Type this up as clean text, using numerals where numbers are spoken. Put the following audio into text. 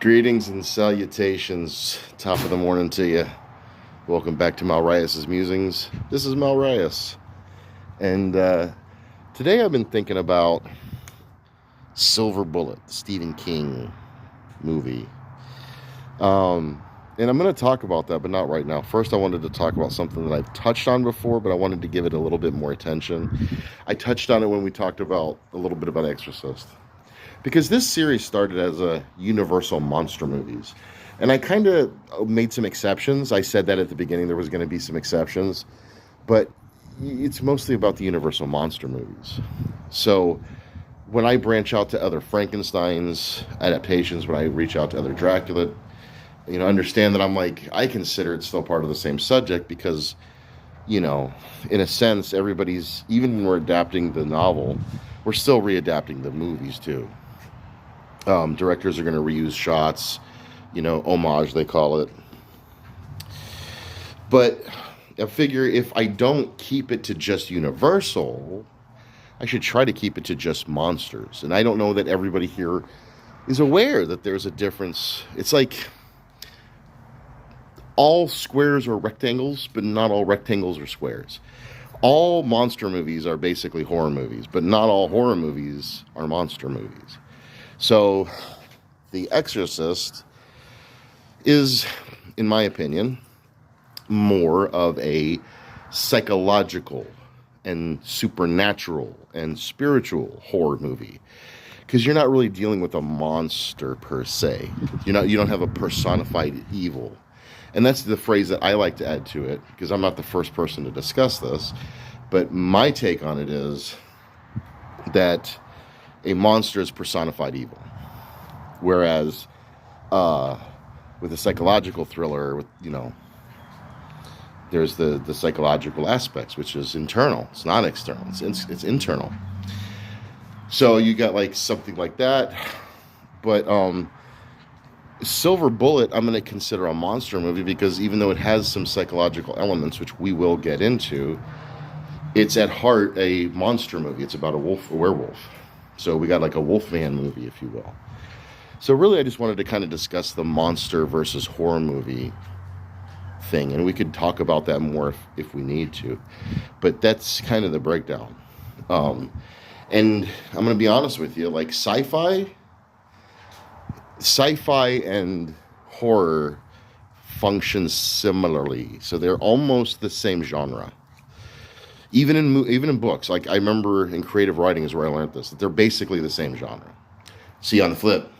Greetings and salutations. Top of the morning to you. Welcome back to Malrayas' Musings. This is Malrayas. And today I've been thinking about Silver Bullet, the Stephen King movie. And I'm going to talk about that, but not right now. First, I wanted to talk about something that I've touched on before, but I wanted to give it a little bit more attention. I touched on it when we talked about a little bit about Exorcist. Because this series started as a Universal monster movies. And I kind of made some exceptions. I said that at the beginning there was going to be some exceptions. But it's mostly about the Universal monster movies. So when I branch out to other Frankenstein's adaptations, when I reach out to other Dracula, understand that I consider it still part of the same subject because, in a sense, everybody's, even when we're adapting the novel, we're still readapting the movies too. Directors are going to reuse shots, homage, they call it. But I figure if I don't keep it to just Universal, I should try to keep it to just monsters. And I don't know that everybody here is aware that there's a difference. It's like all squares are rectangles, but not all rectangles are squares. All monster movies are basically horror movies, but not all horror movies are monster movies. So, The Exorcist is, in my opinion, more of a psychological and supernatural and spiritual horror movie. Because you're not really dealing with a monster per se. You don't have a personified evil. And that's the phrase that I like to add to it, because I'm not the first person to discuss this. But my take on it is that a monster is personified evil. Whereas with a psychological thriller, there's the psychological aspects, which is internal. It's not external. It's internal. So you got something like that. But Silver Bullet, I'm going to consider a monster movie because even though it has some psychological elements, which we will get into, it's at heart a monster movie. It's about a werewolf. So we got a Wolfman movie, if you will. So really, I just wanted to kind of discuss the monster versus horror movie thing. And we could talk about that more if we need to. But that's kind of the breakdown. And I'm going to be honest with you, sci-fi and horror function similarly. So they're almost the same genre. Even in books, I remember in creative writing is where I learned this, that they're basically the same genre. See, on the flip,